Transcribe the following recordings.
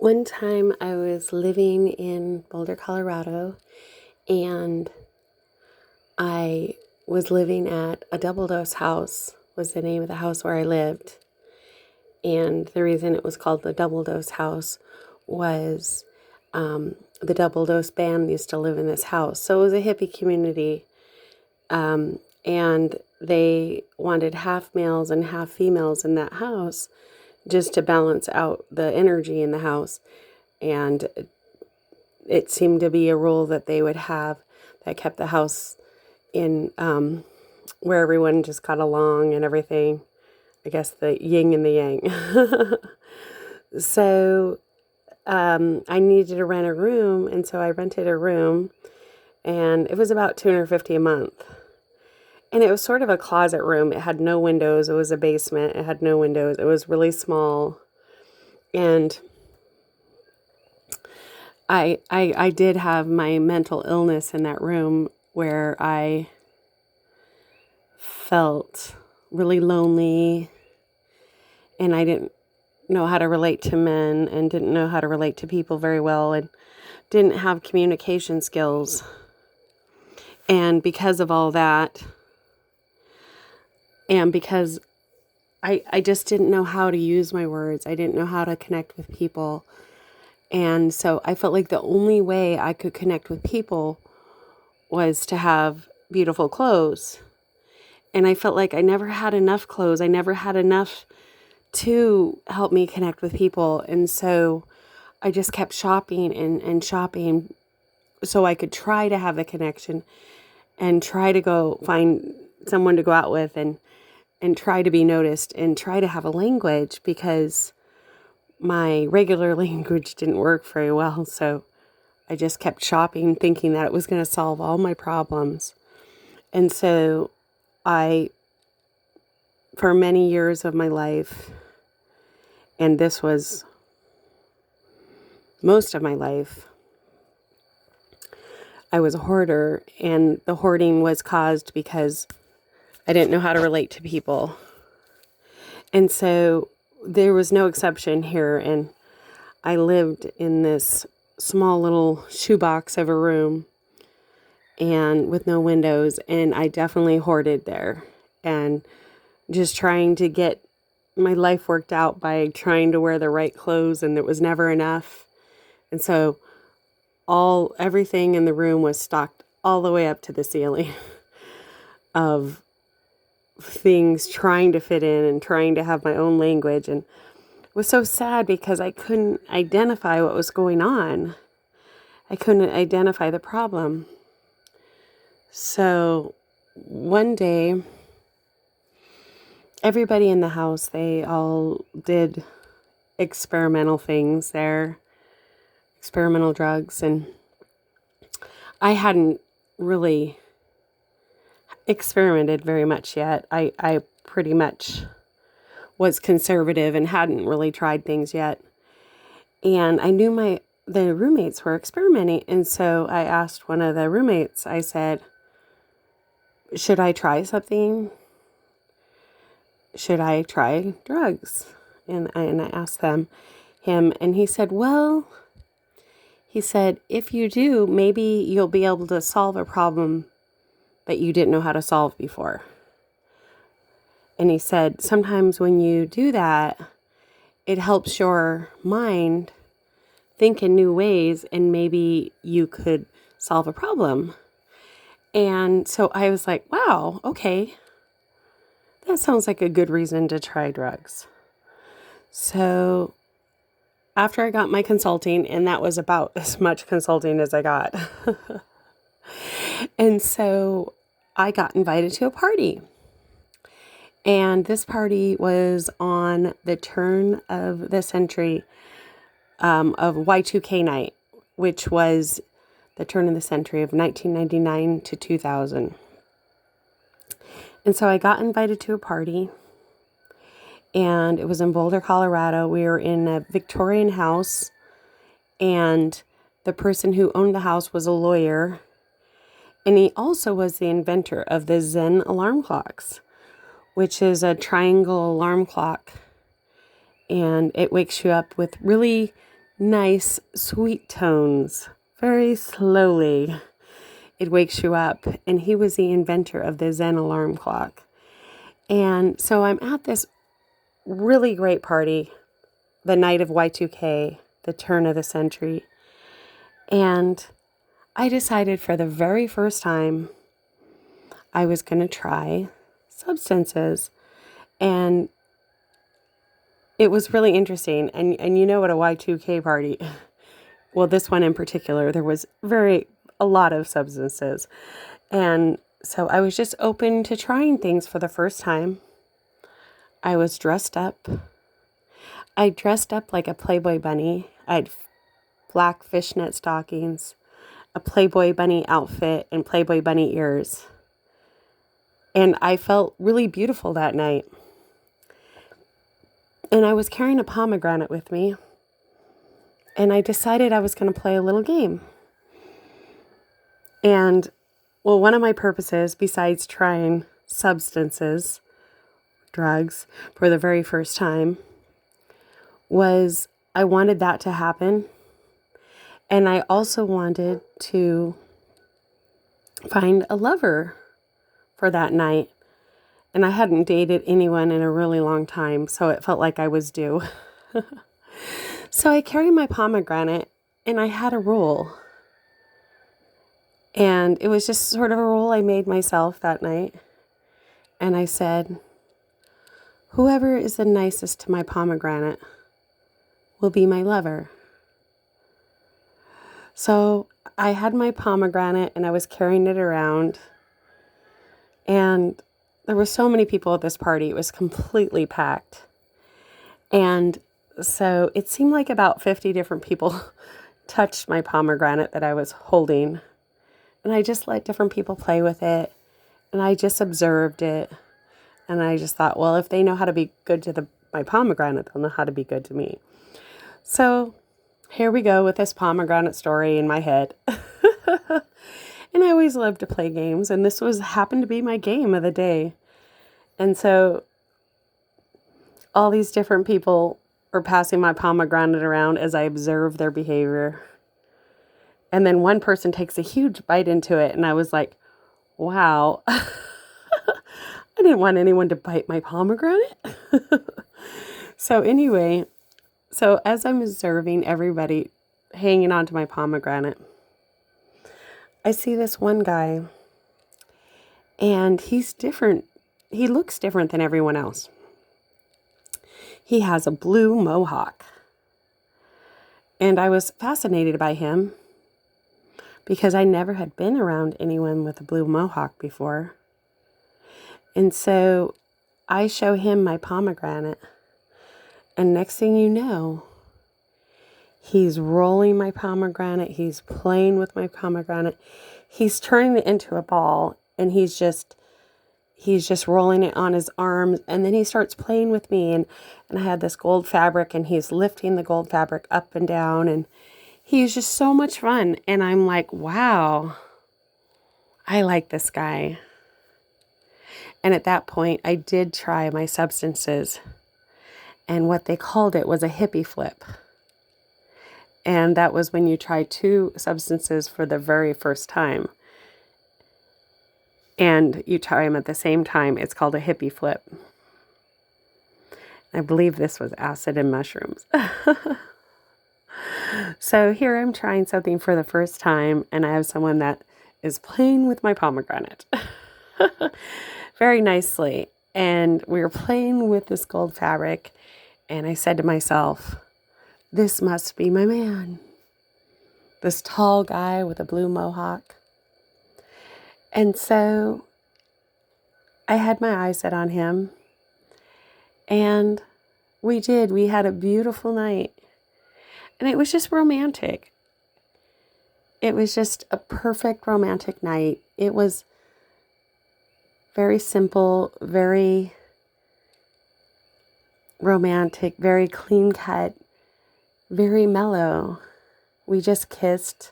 One time I was living in Boulder, Colorado, and I was living at a double dose house was the name of the house where I lived. And the reason it was called the double dose house was the double dose band used to live in this house. So it was a hippie community. And they wanted half males and half females in that house just to balance out the energy in the house. And it seemed to be a rule that they would have that kept the house in where everyone just got along and everything. I guess the yin and the yang. So I needed to rent a room, and so I rented a room, and it was about $250 a month. And it was sort of a closet room. It had no windows. It was a basement. It had no windows. It was really small. And I did have my mental illness in that room where I felt really lonely, and I didn't know how to relate to men and didn't know how to relate to people very well and didn't have communication skills. And because of all that, and because I just didn't know how to use my words, I didn't know how to connect with people. And so I felt like the only way I could connect with people was to have beautiful clothes. And I felt like I never had enough clothes. I never had enough to help me connect with people. And so I just kept shopping and shopping so I could try to have the connection and try to go find someone to go out with and try to be noticed and try to have a language, because my regular language didn't work very well. So I just kept shopping thinking that it was going to solve all my problems. And so for many years of my life, and this was most of my life, I was a hoarder, and the hoarding was caused because I didn't know how to relate to people. And so there was no exception here, and I lived in this small little shoebox of a room and with no windows, and I definitely hoarded there and just trying to get my life worked out by trying to wear the right clothes, and it was never enough. And so everything in the room was stocked all the way up to the ceiling of things trying to fit in and trying to have my own language. And it was so sad because I couldn't identify what was going on. I couldn't identify the problem. So one day, everybody in the house, they all did experimental things there, experimental drugs, and I hadn't really experimented very much yet. I pretty much was conservative and hadn't really tried things yet. And I knew the roommates were experimenting, and so I asked one of the roommates, I said, should I try something? Should I try drugs? And I asked him, and he said, if you do, maybe you'll be able to solve a problem that you didn't know how to solve before. And he said, sometimes when you do that, it helps your mind think in new ways, and maybe you could solve a problem. And so I was like, wow, okay, that sounds like a good reason to try drugs. So after I got my consulting, and that was about as much consulting as I got, and so I got invited to a party. And this party was on the turn of the century of Y2K night, which was the turn of the century of 1999 to 2000. And so I got invited to a party, and it was in Boulder, Colorado. We were in a Victorian house, and the person who owned the house was a lawyer, and he also was the inventor of the Zen alarm clocks, which is a triangle alarm clock, and it wakes you up with really nice, sweet tones, very slowly. It wakes you up. And he was the inventor of the Zen alarm clock. And so I'm at this really great party, the night of Y2K, the turn of the century. And I decided for the very first time I was going to try substances. And it was really interesting. And you know what a Y2K party, well, this one in particular, there was a lot of substances. And so I was just open to trying things for the first time. I was dressed up. I dressed up like a Playboy bunny. I had black fishnet stockings, a Playboy bunny outfit, and Playboy bunny ears. And I felt really beautiful that night. And I was carrying a pomegranate with me. And I decided I was going to play a little game. And, well, one of my purposes, besides trying substances, drugs, for the very first time, was I wanted that to happen. And I also wanted to find a lover for that night. And I hadn't dated anyone in a really long time, so it felt like I was due. So I carried my pomegranate, and I had a rule. And it was just sort of a rule I made myself that night. And I said, whoever is the nicest to my pomegranate will be my lover. So I had my pomegranate, and I was carrying it around. And there were so many people at this party. It was completely packed. And so it seemed like about 50 different people touched my pomegranate that I was holding. And I just let different people play with it. And I just observed it. And I just thought, well, if they know how to be good to my pomegranate, they'll know how to be good to me. So here we go with this pomegranate story in my head. And I always loved to play games. And this happened to be my game of the day. And so all these different people are passing my pomegranate around as I observe their behavior. And then one person takes a huge bite into it. And I was like, wow, I didn't want anyone to bite my pomegranate. So anyway, as I'm observing everybody hanging onto my pomegranate, I see this one guy, and he's different. He looks different than everyone else. He has a blue Mohawk. And I was fascinated by him because I never had been around anyone with a blue Mohawk before. And so I show him my pomegranate. And next thing you know, he's rolling my pomegranate. He's playing with my pomegranate. He's turning it into a ball, and he's just rolling it on his arms. And then he starts playing with me. And I had this gold fabric, and he's lifting the gold fabric up and down. And he's just so much fun. And I'm like, wow, I like this guy. And at that point, I did try my substances. And what they called it was a hippie flip. And that was when you try 2 substances for the very first time. And you try them at the same time. It's called a hippie flip. I believe this was acid and mushrooms. So here I'm trying something for the first time, and I have someone that is playing with my pomegranate very nicely. And we were playing with this gold fabric, and I said to myself, this must be my man. This tall guy with a blue Mohawk. And so I had my eyes set on him, and we had a beautiful night. And it was just romantic. It was just a perfect romantic night. It was very simple, very romantic, very clean cut, very mellow. We just kissed,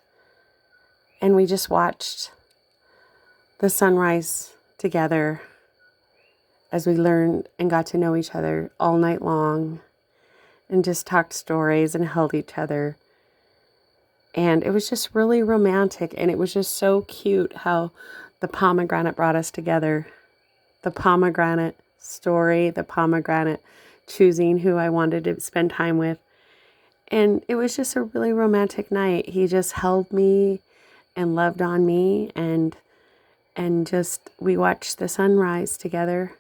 and we just watched the sunrise together as we learned and got to know each other all night long. and just talked stories and held each other. And it was just really romantic, and it was just so cute how the pomegranate brought us together. The pomegranate story, the pomegranate choosing who I wanted to spend time with. And it was just a really romantic night. He just held me and loved on me, and just we watched the sunrise together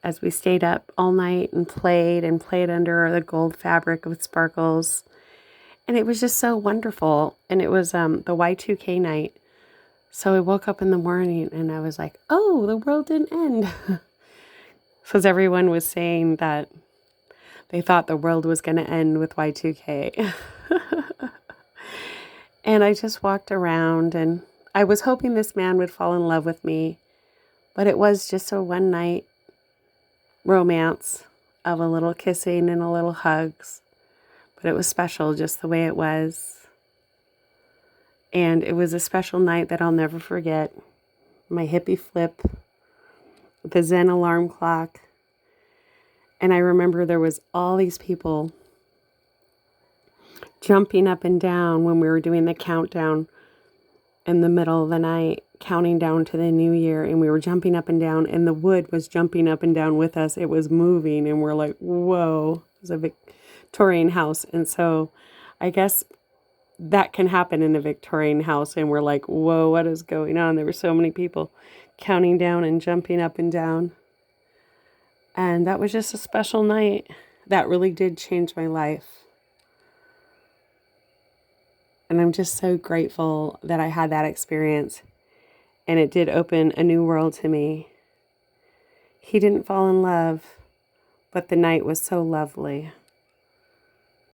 as we stayed up all night and played under the gold fabric with sparkles. And it was just so wonderful. And it was the Y2K night. So I woke up in the morning and I was like, oh, the world didn't end. Because everyone was saying that they thought the world was going to end with Y2K. And I just walked around, and I was hoping this man would fall in love with me. But it was just a one night romance of a little kissing and a little hugs. But it was special just the way it was. And it was a special night that I'll never forget. My hippie flip, the Zen alarm clock. And I remember there was all these people jumping up and down when we were doing the countdown in the middle of the night, counting down to the new year. And we were jumping up and down, and the wood was jumping up and down with us. It was moving, and we're like, whoa. It was a Victorian house. And so I guess that can happen in a Victorian house. And we're like, whoa, what is going on? There were so many people counting down and jumping up and down. And that was just a special night. That really did change my life. And I'm just so grateful that I had that experience. And it did open a new world to me. He didn't fall in love, but the night was so lovely.